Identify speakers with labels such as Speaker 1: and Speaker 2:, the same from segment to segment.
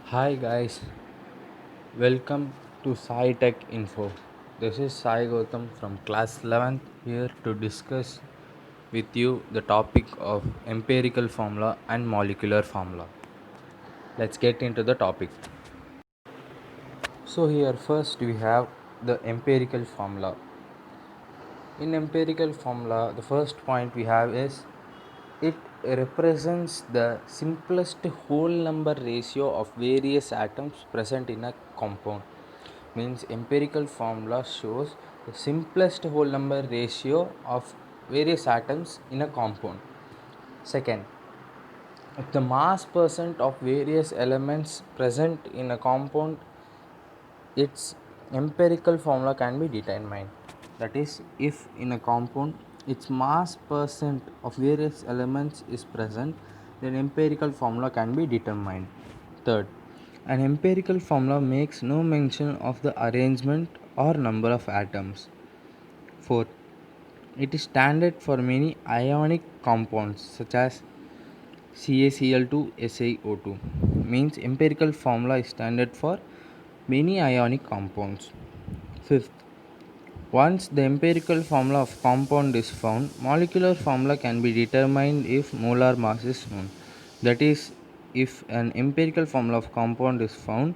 Speaker 1: Hi guys, welcome to Sai Tech Info. This is Sai Gautam from class 11th here to discuss with you the topic of empirical formula and molecular formula. Let's get into the topic. So here first we have the empirical formula. In empirical formula, the first point we have is it represents the simplest whole number ratio of various atoms present in a compound. Means empirical formula shows the simplest whole number ratio of various atoms in a compound. Second, if the mass percent of various elements present in a compound, its empirical formula can be determined. That is, if in a compound its mass percent of various elements is present, then empirical formula can be determined. Third, an empirical formula makes no mention of the arrangement or number of atoms. Fourth, it is standard for many ionic compounds such as CaCl2, SiO2. Means empirical formula is standard for many ionic compounds. Fifth, once the empirical formula of compound is found, molecular formula can be determined if molar mass is known. That is, if an empirical formula of compound is found,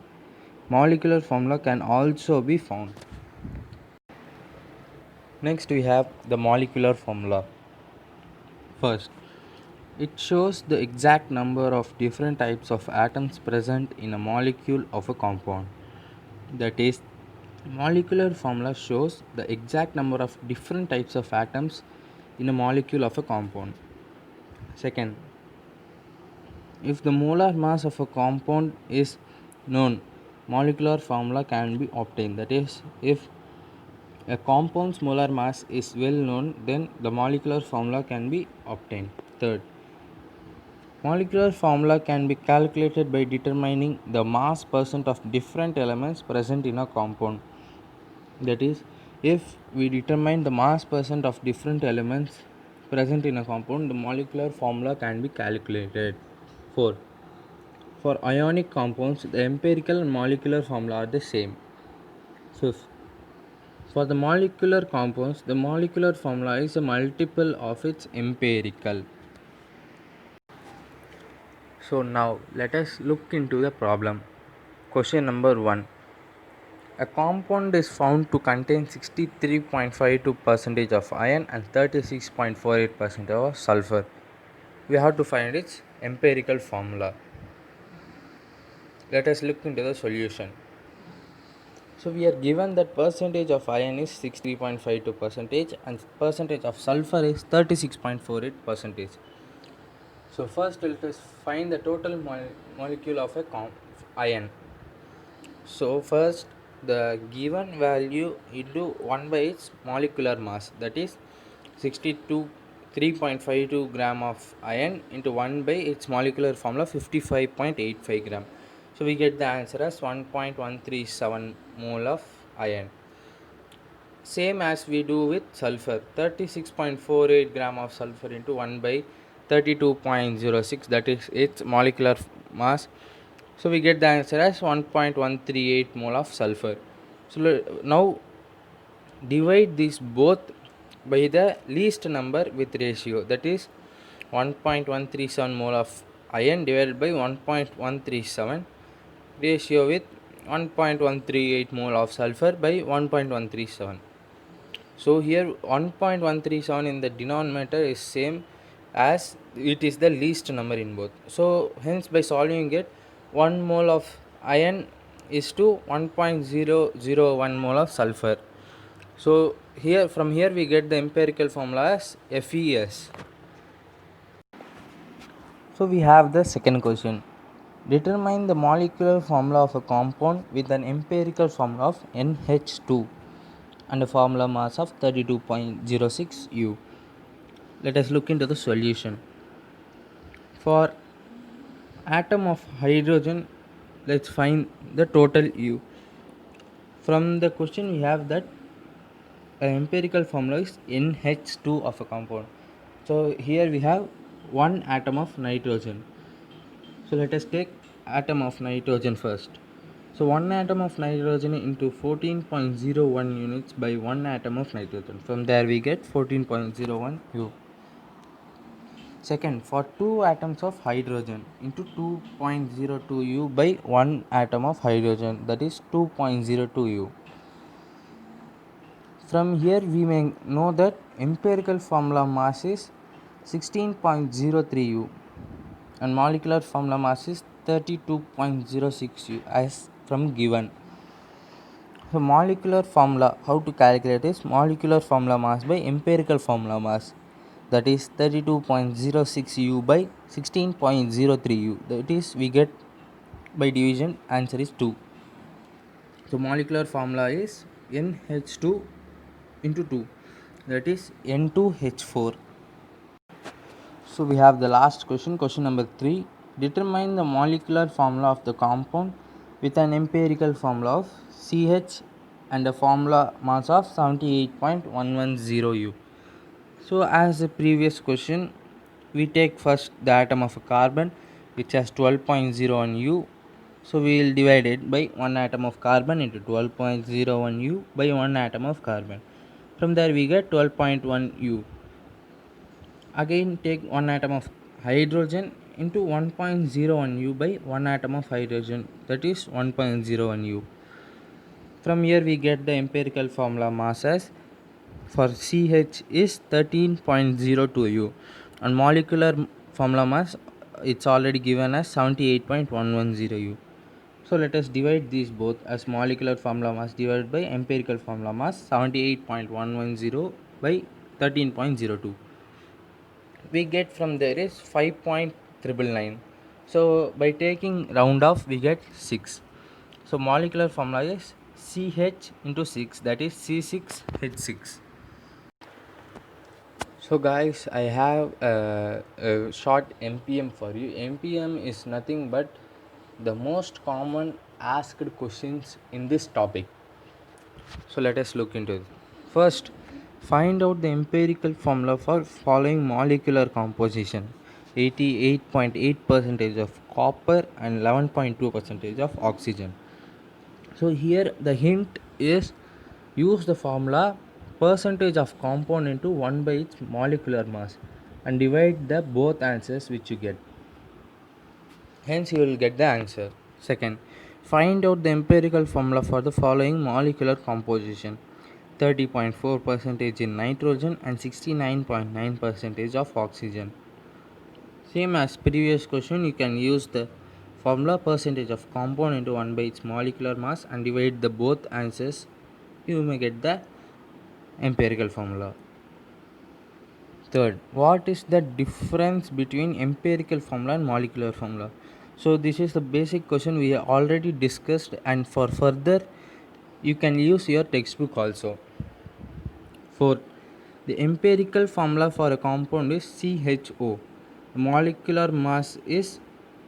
Speaker 1: molecular formula can also be found. Next we have the molecular formula. First, it shows the exact number of different types of atoms present in a molecule of a compound. That is, molecular formula shows the exact number of different types of atoms in a molecule of a compound. Second, if the molar mass of a compound is known, molecular formula can be obtained. That is, if a compound's molar mass is well known, then the molecular formula can be obtained. Third, molecular formula can be calculated by determining the mass percent of different elements present in a compound. That is, if we determine the mass percent of different elements present in a compound, the molecular formula can be calculated. 4. For ionic compounds, the empirical and molecular formula are the same. 5th, for the molecular compounds, the molecular formula is a multiple of its empirical. So now let us look into the problem. Question number 1. A compound is found to contain 63.52% of iron and 36.48% of sulfur. We have to find its empirical formula. Let us look into the solution. So we are given that percentage of iron is 63.52 percentage and percentage of sulfur is 36.48 percentage. So first let us find the total molecule of a iron. So first the given value into 1 by its molecular mass, that is 62 3.52 gram of iron into 1 by its molecular formula 55.85 gram. So we get the answer as 1.137 mole of iron. Same as we do with sulfur, 36.48 gram of sulfur into 1 by 32.06, that is its molecular mass. So we get the answer as 1.138 mole of sulfur. So now divide these both by the least number with ratio, that is 1.137 mole of iron divided by 1.137 ratio with 1.138 mole of sulfur by 1.137. So here 1.137 in the denominator is same as it is the least number in both. So hence by solving it, 1 mole of iron is to 1.001 mole of sulfur. So here from here we get the empirical formula as FeS. So we have the second question. Determine the molecular formula of a compound with an empirical formula of NH2 and a formula mass of 32.06 U. Let us look into the solution. For atom of hydrogen, let's find the total U. From the question we have that empirical formula is NH2 of a compound. So here we have one atom of nitrogen. So let us take atom of nitrogen first. So 1 atom of nitrogen into 14.01 units by 1 atom of nitrogen. From there we get 14.01 U. Second, for 2 atoms of hydrogen into 2.02 U by 1 atom of hydrogen, that is 2.02 U. From here we may know that empirical formula mass is 16.03 U and molecular formula mass is 32.06 U as from given. So molecular formula, how to calculate is molecular formula mass by empirical formula mass, that is 32.06 U by 16.03 U, that is we get by division answer is 2. So molecular formula is NH2 into 2, that is N2H4. So we have the last question, question number 3. Determine the molecular formula of the compound with an empirical formula of CH and a formula mass of 78.110 U. So as the previous question, we take first the atom of a carbon which has 12.01 U. So we will divide it by 1 atom of carbon into 12.01 U by 1 atom of carbon. From there we get 12.1 U. Again take 1 atom of hydrogen into 1.01 U by 1 atom of hydrogen, that is 1.01 U. From here we get the empirical formula mass as for CH is 13.02 U and molecular formula mass it's already given as 78.110 U. So let us divide these both as molecular formula mass divided by empirical formula mass 78.110 by 13.02. We get from there is 5.999. So by taking round off we get 6. So molecular formula is CH into 6, that is C6H6. So guys, I have a short MPM for you. MPM is nothing but the most common asked questions in this topic. So let us look into it. First, find out the empirical formula for following molecular composition. 88.8% of copper and 11.2% of oxygen. So here the hint is use the formula percentage of compound into 1 by its molecular mass and divide the both answers which you get. Hence you will get the answer. Second, find out the empirical formula for the following molecular composition. 30.4% in nitrogen and 69.9% of oxygen. Same as previous question, you can use the formula percentage of compound into 1 by its molecular mass and divide the both answers. You may get the empirical formula. Third, what is the difference between empirical formula and molecular formula? So this is the basic question we have already discussed, and for further you can use your textbook also. Fourth, the empirical formula for a compound is CHO. The molecular mass is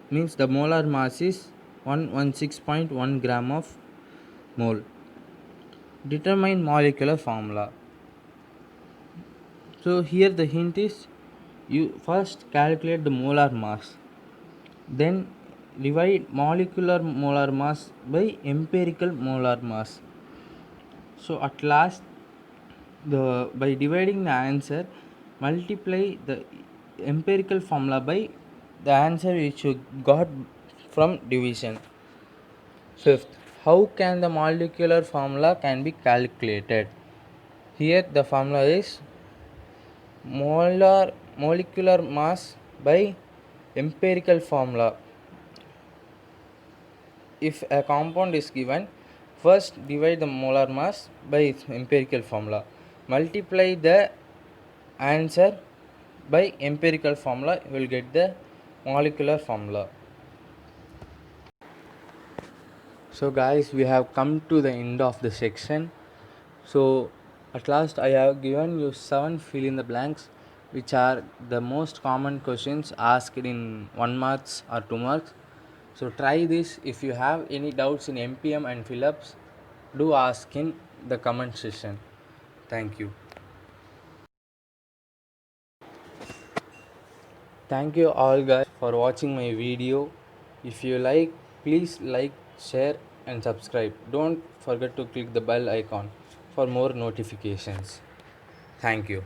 Speaker 1: means the molar mass is 116.1 gram of mole. Determine molecular formula. So here the hint is you first calculate the molar mass, then divide molecular molar mass by empirical molar mass. So at last by dividing the answer, multiply the empirical formula by the answer which you got from division. Fifth, how can the molecular formula can be calculated? Here the formula is molecular mass by empirical formula. If a compound is given, first divide the molar mass by its empirical formula, multiply the answer by empirical formula, you will get the molecular formula. So guys, we have come to the end of the section. So at last I have given you 7 fill in the blanks which are the most common questions asked in 1 marks or 2 marks. So try this. If you have any doubts in MPM and fill-ups, do ask in the comment section. Thank you. Thank you all guys for watching my video. If you like, please like, share, and subscribe. Don't forget to click the bell icon for more notifications. Thank you.